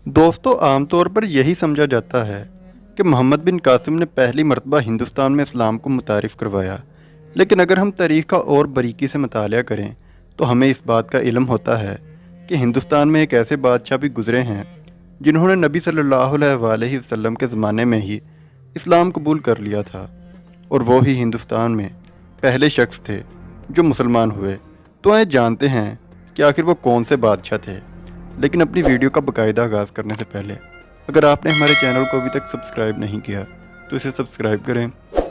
दोस्तों, आम तौर पर यही समझा जाता है कि मोहम्मद बिन कासिम ने पहली मरतबा हिंदुस्तान में इस्लाम को मुतारिफ़ करवाया। लेकिन अगर हम तारीख़ का और बारीकी से मतालिया करें तो हमें इस बात का इल्म होता है कि हिंदुस्तान में एक ऐसे बादशाह भी गुज़रे हैं जिन्होंने नबी सल्लल्लाहु अलैहि वसल्लम के ज़माने में ही इस्लाम कबूल कर लिया था, और वो ही हिंदुस्तान में पहले शख्स थे जो मुसलमान हुए। तो आइए जानते हैं कि आखिर वो कौन से बादशाह थे। लेकिन अपनी वीडियो का बाकायदा आगाज़ करने से पहले अगर आपने हमारे चैनल को अभी तक सब्सक्राइब नहीं किया तो इसे सब्सक्राइब करें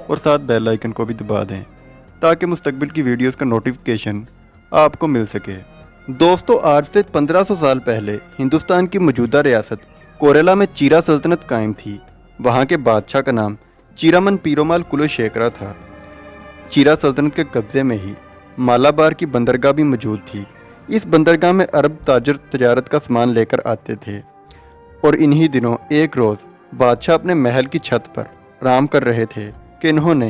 और साथ बेल आइकन को भी दबा दें ताकि मुस्तकबिल की वीडियोस का नोटिफिकेशन आपको मिल सके। दोस्तों, आज से 1500 साल पहले हिंदुस्तान की मौजूदा रियासत कोरेला में चीरा सल्तनत कायम थी। वहाँ के बादशाह का नाम चीरामन पीरोमाल कुलोशेखरा था। चीरा सल्तनत के कब्ज़े में ही मालाबार की बंदरगाह भी मौजूद थी। इस बंदरगाह में अरब ताजर तजारत का सामान लेकर आते थे, और इन्हीं दिनों एक रोज़ बादशाह अपने महल की छत पर आराम कर रहे थे कि इन्होंने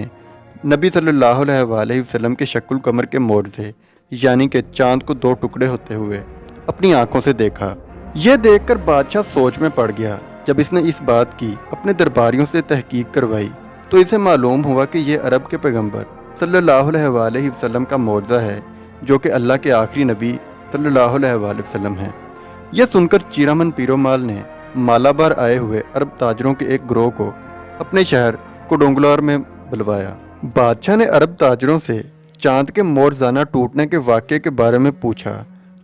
नबी सल्लल्लाहु अलैहि वसल्लम के शक्ल कमर के मोर्जे यानी कि चांद को दो टुकड़े होते हुए अपनी आंखों से देखा। यह देखकर बादशाह सोच में पड़ गया। जब इसने इस बात की अपने दरबारियों से तहकीक करवाई तो इसे मालूम हुआ कि यह अरब के पैगंबर सल्लल्लाहु अलैहि वसल्लम का मोर्जा है, जो कि अल्लाह के आखिरी नबी सल्लल्लाहु अलैहि वसल्लम है। यह सुनकर चीरामन पीरोमाल ने मालाबार आए हुए अरब ताजरों के एक गिरोह को अपने शहर कोडोंगलोर में बुलवाया। बादशाह ने अरब ताजरों से चांद के मोरजाना टूटने के वाक़े के बारे में पूछा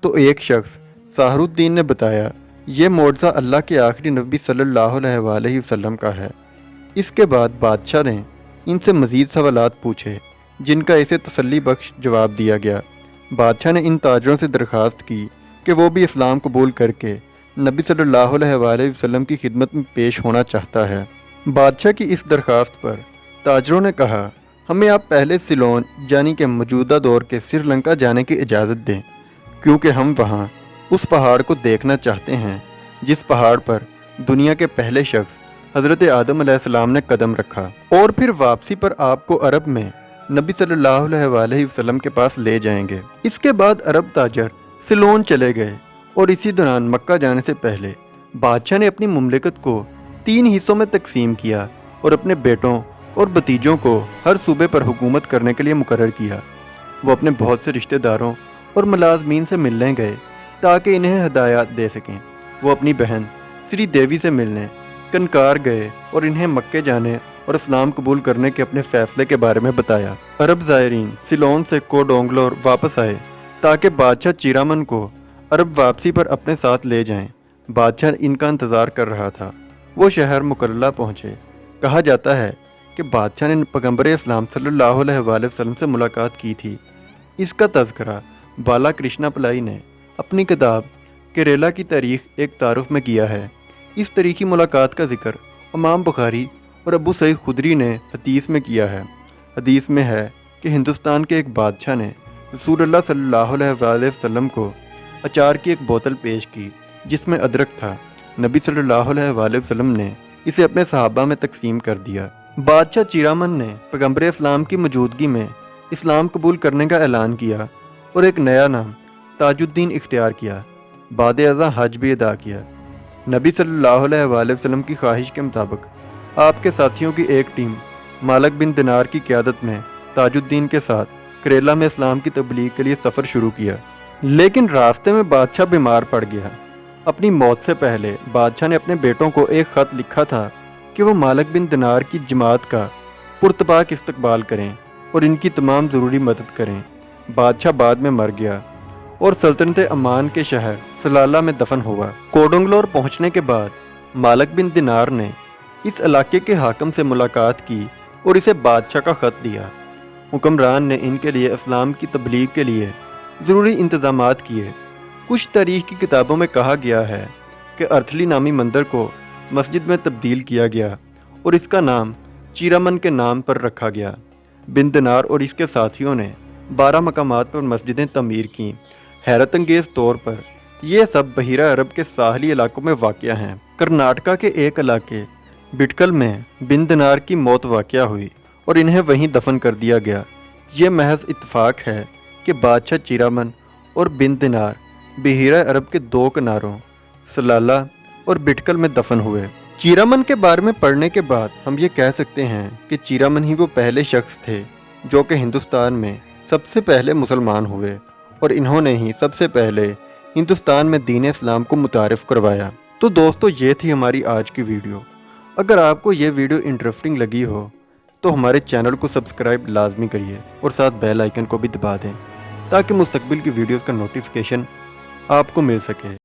तो एक शख्स साहरुद्दीन ने बताया, यह मोर्जा अल्लाह के आखिरी नबी सल्लल्लाहु अलैहि वसल्लम का है। इसके बाद बादशाह ने इनसे मज़ीद सवालात पूछे जिनका इसे तसल्ली बख्श जवाब दिया गया। बादशाह ने इन ताजरों से दरख्वास्त की कि वो भी इस्लाम कबूल करके नबी सल्लल्लाहु अलैहि वसल्लम की खिदमत में पेश होना चाहता है। बादशाह की इस दरख्वास्त पर ताजरों ने कहा, हमें आप पहले सिलोन यानी कि मौजूदा दौर के श्रीलंका जाने की इजाज़त दें, क्योंकि हम वहाँ उस पहाड़ को देखना चाहते हैं जिस पहाड़ पर दुनिया के पहले शख्स हज़रत आदम अलैहिस्सलाम ने कदम रखा। और फिर वापसी पर आपको अरब में नबी सल्लल्लाहु अलैहि वसल्लम के पास ले जाएंगे। इसके बाद अरब ताजर सिलोन चले गए, और इसी दौरान मक्का जाने से पहले बादशाह ने अपनी मुमलिकत को 3 हिस्सों में तकसीम किया और अपने बेटों और भतीजों को हर सूबे पर हुकूमत करने के लिए मुकर्रर किया। वो अपने बहुत से रिश्तेदारों और मुलाजमीन से मिलने गए ताकि इन्हें हदायत दे सकें। वो अपनी बहन श्री देवी से मिलने कनकार गए और इन्हें मक्के जाने और इस्लाम कबूल करने के अपने फ़ैसले के बारे में बताया। अरब ज़ायरीन सिलोन से कोडोंगलोर वापस आए ताकि बादशाह चीरामन को अरब वापसी पर अपने साथ ले जाएं। बादशाह इनका इंतज़ार कर रहा था। वो शहर मुकर्रला पहुँचे। कहा जाता है कि बादशाह ने पैगंबर इस्लाम सल्लल्लाहु अलैहि वसल्लम से मुलाकात की थी। इसका तज़किरा बाला कृष्णा पलाई ने अपनी किताब केरला की तारीख़ एक तारुफ में किया है। इस तरीक़ी मुलाकात का जिक्र इमाम बुखारी और अबू सईद खुदरी ने हदीस में किया है। हदीस में है कि हिंदुस्तान के एक बादशाह ने रसूलुल्लाह सल्लल्लाहु अलैहि वसल्लम को अचार की एक बोतल पेश की जिसमें अदरक था। नबी सल्लल्लाहु अलैहि वसल्लम ने इसे अपने सहाबा में तकसीम कर दिया। बादशाह चीरामन ने पैगंबर इस्लाम की मौजूदगी में इस्लाम कबूल करने का ऐलान किया और एक नया नाम ताजुद्दीन इख्तियार किया। बाद अज़ा हज भी अदा किया। नबी सल्लल्लाहु अलैहि वसल्लम की ख्वाहिश के मुताबिक आपके साथियों की एक टीम मालिक बिन दिनार की क़यादत में ताजुद्दीन के साथ करेला में इस्लाम की तबलीग के लिए सफ़र शुरू किया। लेकिन रास्ते में बादशाह बीमार पड़ गया। अपनी मौत से पहले बादशाह ने अपने बेटों को एक ख़त लिखा था कि वो मालिक बिन दिनार की जमात का पुरतपाक इस्तकबाल करें और इनकी तमाम ज़रूरी मदद करें। बादशाह बाद में मर गया और सल्तनत अमान के शहर सलाला में दफन हुआ। कोडोंगलोर पहुँचने के बाद मालिक बिन दिनार ने इस इलाके के हाकिम से मुलाकात की और इसे बादशाह का ख़त दिया। हुक्मरान ने इनके लिए इस्लाम की तबलीग के लिए ज़रूरी इंतज़ामात किए। कुछ तारीख़ की किताबों में कहा गया है कि अर्थली नामी मंदिर को मस्जिद में तब्दील किया गया और इसका नाम चीरामन के नाम पर रखा गया। बिन दिनार और इसके साथियों ने 12 मकामात पर मस्जिदें तमीर की। हैरत अंगेज़ तौर पर यह सब बहिरा अरब के साहली इलाकों में वाक़या हैं। कर्नाटका के एक इलाके बिटकल में बिन दिनार की मौत वाक़या हुई और इन्हें वहीं दफन कर दिया गया। ये महज इत्तफाक है कि बादशाह चीरामन और बिन दिनार बहिरा अरब के 2 किनारों सलाला और बिटकल में दफन हुए। चीरामन के बारे में पढ़ने के बाद हम ये कह सकते हैं कि चीरामन ही वो पहले शख्स थे जो कि हिंदुस्तान में सबसे पहले मुसलमान हुए और इन्होंने ही सबसे पहले हिंदुस्तान में दीन इस्लाम को मुतारिफ करवाया। तो दोस्तों, ये थी हमारी आज की वीडियो। अगर आपको ये वीडियो इंटरेस्टिंग लगी हो तो हमारे चैनल को सब्सक्राइब लाजमी करिए और साथ बेल आइकन को भी दबा दें ताकि मुस्तकबिल की वीडियोस का नोटिफिकेशन आपको मिल सके।